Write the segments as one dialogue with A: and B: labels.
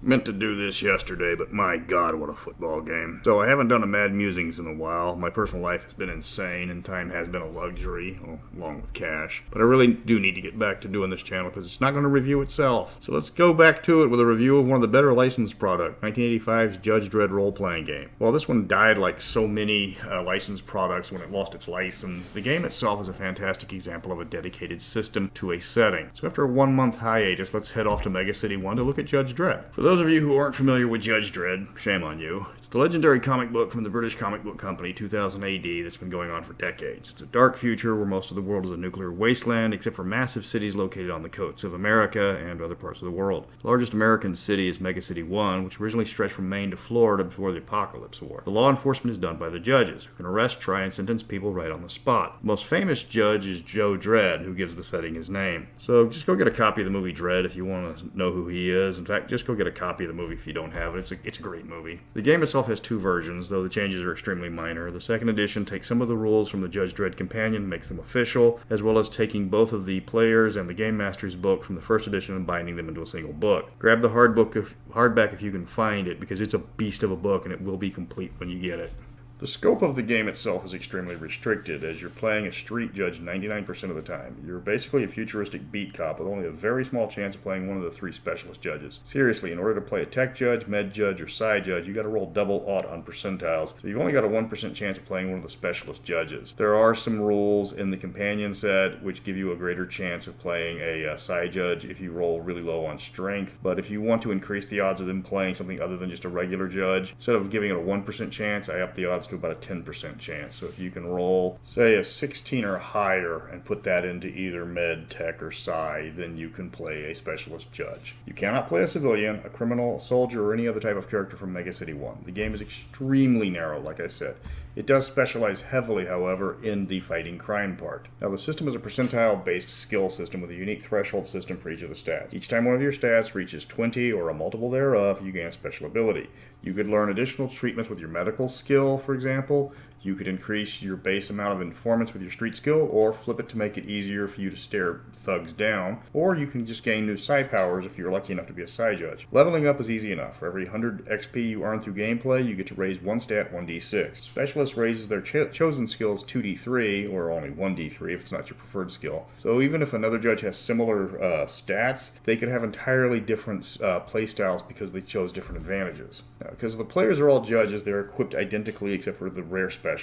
A: Meant to do this yesterday, but my God, what a football game. So I haven't done a Mad Musings in a while. My personal life has been insane, and time has been a luxury, along with cash. But I really do need to get back to doing this channel, because it's not going to review itself. So let's go back to it with a review of one of the better licensed products, 1985's Judge Dredd role-playing game. While this one died like so many licensed products when it lost its license, the game itself is a fantastic example of a dedicated system to a setting. So after a 1-month hiatus, let's head off to Mega City 1 to look at Judge Dredd. For those of you who aren't familiar with Judge Dredd, shame on you. It's the legendary comic book from the British comic book company 2000 AD that's been going on for decades. It's a dark future where most of the world is a nuclear wasteland, except for massive cities located on the coasts of America and other parts of the world. The largest American city is Mega City 1, which originally stretched from Maine to Florida before the Apocalypse War. The law enforcement is done by the judges, who can arrest, try, and sentence people right on the spot. The most famous judge is Judge Dredd, who gives the setting his name. So just go get a copy of the movie Dredd if you want to know who he is. In fact, just go get a copy of the movie if you don't have it. It's a great movie. The game itself has 2 versions, though the changes are extremely minor. The second edition takes some of the rules from the Judge Dredd companion, makes them official, as well as taking both of the players and the game master's book from the first edition and binding them into a single book. Grab the hardback if you can find it, because it's a beast of a book and it will be complete when you get it. The scope of the game itself is extremely restricted, as you're playing a street judge 99% of the time. You're basically a futuristic beat cop with only a very small chance of playing one of the 3 specialist judges. Seriously, in order to play a tech judge, med judge, or psi judge, you gotta roll double aught on percentiles, so you've only got a 1% chance of playing one of the specialist judges. There are some rules in the companion set which give you a greater chance of playing a psi judge if you roll really low on strength, but if you want to increase the odds of them playing something other than just a regular judge, instead of giving it a 1% chance, I up the odds to about a 10% chance. So if you can roll, say, a 16 or higher and put that into either med, tech, or psi, then you can play a specialist judge. You cannot play a civilian, a criminal, a soldier, or any other type of character from Mega City 1. The game is extremely narrow, like I said. It does specialize heavily, however, in the fighting crime part. Now, the system is a percentile-based skill system with a unique threshold system for each of the stats. Each time one of your stats reaches 20 or a multiple thereof, you gain a special ability. You could learn additional treatments with your medical skill, for example. You could increase your base amount of informants with your street skill, or flip it to make it easier for you to stare thugs down, or you can just gain new psi powers if you're lucky enough to be a psi judge. Leveling up is easy enough. For every 100 XP you earn through gameplay, you get to raise one stat 1d6. Specialist raises their chosen skills 2d3, or only 1d3 if it's not your preferred skill. So even if another judge has similar stats, they could have entirely different playstyles because they chose different advantages. Now, because the players are all judges, they're equipped identically except for the rare specialists.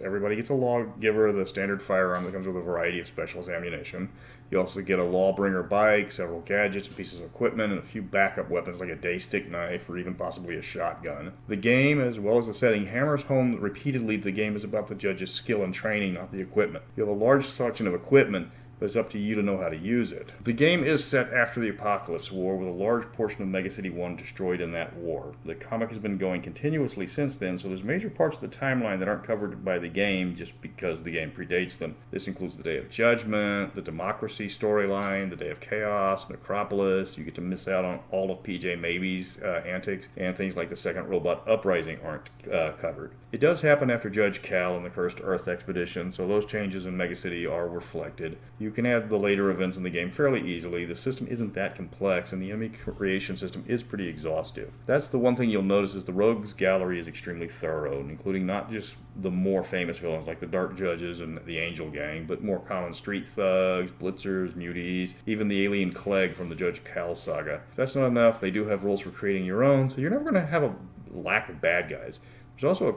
A: Everybody gets a lawgiver, the standard firearm that comes with a variety of specialist ammunition. You also get a lawbringer bike, several gadgets and pieces of equipment, and a few backup weapons like a daystick knife or even possibly a shotgun. The game, as well as the setting, hammers home repeatedly the game is about the judge's skill and training, not the equipment. You have a large selection of equipment, but it's up to you to know how to use it. The game is set after the Apocalypse War, with a large portion of Mega City 1 destroyed in that war. The comic has been going continuously since then, so there's major parts of the timeline that aren't covered by the game just because the game predates them. This includes the Day of Judgment, the Democracy storyline, the Day of Chaos, Necropolis. You get to miss out on all of PJ Maybe's antics, and things like the Second Robot Uprising aren't covered. It does happen after Judge Cal and the Cursed Earth Expedition, so those changes in Mega City are reflected. You can add the later events in the game fairly easily. The system isn't that complex, and the enemy creation system is pretty exhaustive. That's the one thing you'll notice is the Rogues Gallery is extremely thorough, including not just the more famous villains like the Dark Judges and the Angel Gang, but more common street thugs, blitzers, muties, even the alien Clegg from the Judge Cal saga. If that's not enough, they do have rules for creating your own, so you're never going to have a lack of bad guys. There's also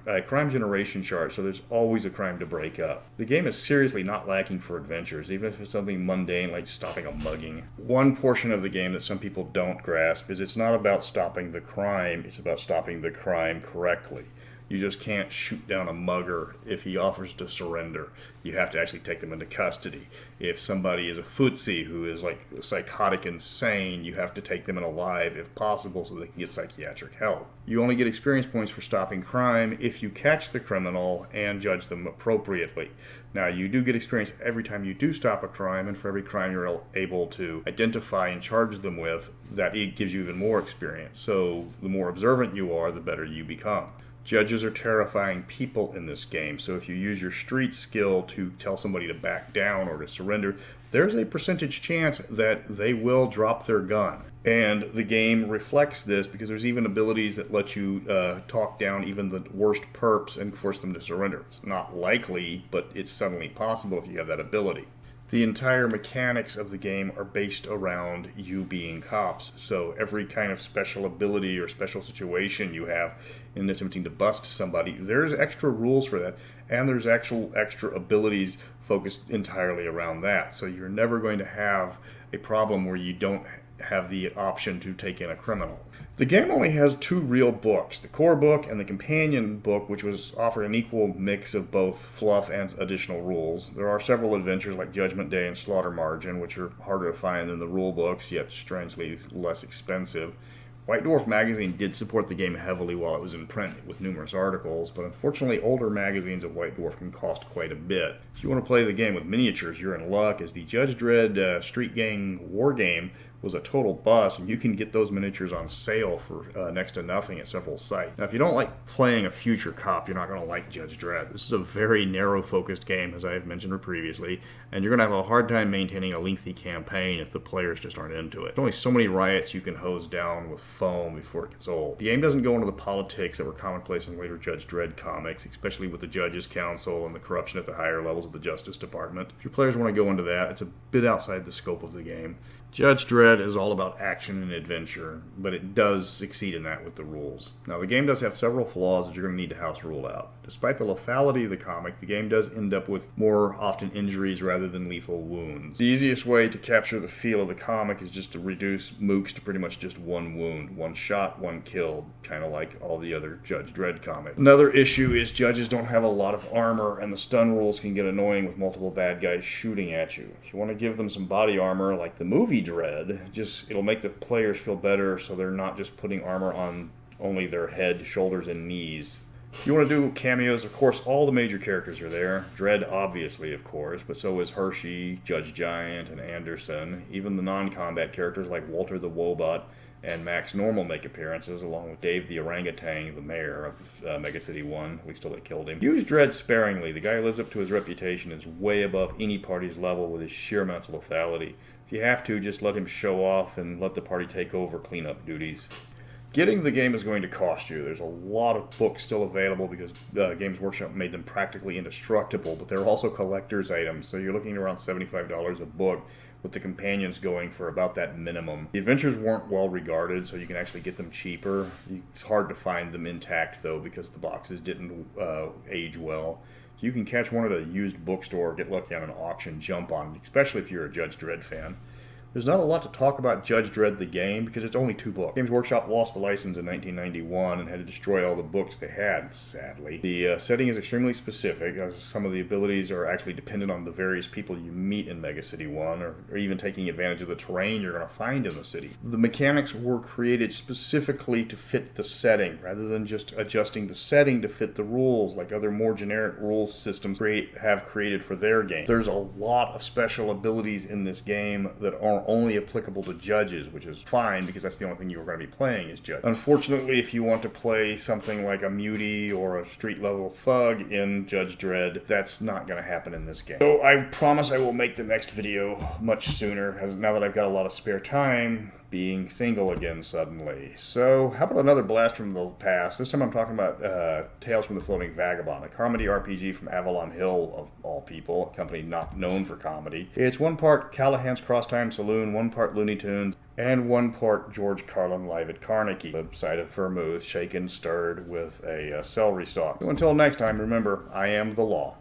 A: a crime generation chart, so there's always a crime to break up. The game is seriously not lacking for adventures, even if it's something mundane like stopping a mugging. One portion of the game that some people don't grasp is it's not about stopping the crime, it's about stopping the crime correctly. You just can't shoot down a mugger if he offers to surrender. You have to actually take them into custody. If somebody is a footsie who is like psychotic insane, you have to take them in alive if possible so they can get psychiatric help. You only get experience points for stopping crime if you catch the criminal and judge them appropriately. Now, you do get experience every time you do stop a crime, and for every crime you're able to identify and charge them with, that gives you even more experience. So the more observant you are, the better you become. Judges are terrifying people in this game, so if you use your street skill to tell somebody to back down or to surrender, there's a percentage chance that they will drop their gun. And the game reflects this because there's even abilities that let you talk down even the worst perps and force them to surrender. It's not likely, but it's suddenly possible if you have that ability. The entire mechanics of the game are based around you being cops. So every kind of special ability or special situation you have in attempting to bust somebody, there's extra rules for that. And there's actual extra abilities focused entirely around that. So you're never going to have a problem where you don't have the option to take in a criminal. The game only has 2 real books, the core book and the companion book, which was offered an equal mix of both fluff and additional rules. There are several adventures like Judgment Day and Slaughter Margin, which are harder to find than the rule books, yet strangely less expensive. White Dwarf magazine did support the game heavily while it was in print with numerous articles, but unfortunately older magazines of White Dwarf can cost quite a bit. If you want to play the game with miniatures, you're in luck, as the Judge Dredd Street Gang War Game was a total bust, and you can get those miniatures on sale for next to nothing at several sites. Now, if you don't like playing a future cop, you're not going to like Judge Dredd. This is a very narrow-focused game, as I have mentioned previously, and you're going to have a hard time maintaining a lengthy campaign if the players just aren't into it. There's only so many riots you can hose down with foam before it gets old. The game doesn't go into the politics that were commonplace in later Judge Dredd comics, especially with the Judges Council and the corruption at the higher levels of the Justice Department. If your players want to go into that, it's a bit outside the scope of the game. Judge Dredd is all about action and adventure, but it does succeed in that with the rules. Now, the game does have several flaws that you're going to need to house rule out. Despite the lethality of the comic, the game does end up with more often injuries rather than lethal wounds. The easiest way to capture the feel of the comic is just to reduce mooks to pretty much just 1 wound. 1 shot, 1 killed, kind of like all the other Judge Dredd comics. Another issue is judges don't have a lot of armor, and the stun rules can get annoying with multiple bad guys shooting at you. If you want to give them some body armor like the movie Dredd, it'll make the players feel better so they're not just putting armor on only their head, shoulders, and knees. If you want to do cameos, of course, all the major characters are there. Dredd, obviously, of course, but so is Hershey, Judge Giant, and Anderson. Even the non-combat characters like Walter the Wobot and Max Normal make appearances, along with Dave the Orangutan, the mayor of Mega City 1, at least till they killed him. Use Dredd sparingly. The guy lives up to his reputation, is way above any party's level with his sheer amounts of lethality. If you have to, just let him show off and let the party take over cleanup duties. Getting the game is going to cost you. There's a lot of books still available because Games Workshop made them practically indestructible, but they're also collector's items, so you're looking at around $75 a book, with the companions going for about that minimum. The adventures weren't well regarded, so you can actually get them cheaper. It's hard to find them intact, though, because the boxes didn't age well. You can catch one at a used bookstore, get lucky on an auction, jump on it, especially if you're a Judge Dredd fan. There's not a lot to talk about Judge Dredd the game because it's only 2 books. Games Workshop lost the license in 1991 and had to destroy all the books they had, sadly. The setting is extremely specific, as some of the abilities are actually dependent on the various people you meet in Mega City 1, or even taking advantage of the terrain you're going to find in the city. The mechanics were created specifically to fit the setting, rather than just adjusting the setting to fit the rules, like other more generic rules systems have created for their game. There's a lot of special abilities in this game that are only applicable to judges, which is fine because that's the only thing you're going to be playing is judge. Unfortunately, if you want to play something like a mutie or a street level thug in Judge Dredd, that's not going to happen in this game. So I promise I will make the next video much sooner, as now that I've got a lot of spare time, being single again suddenly. So how about another blast from the past? This time I'm talking about Tales from the Floating Vagabond, a comedy RPG from Avalon Hill, of all people, a company not known for comedy. It's 1 part Callahan's Crosstime Saloon, 1 part Looney Tunes, and 1 part George Carlin live at Carnegie, the site of vermouth, shaken, stirred with a celery stalk. So until next time, remember, I am the law.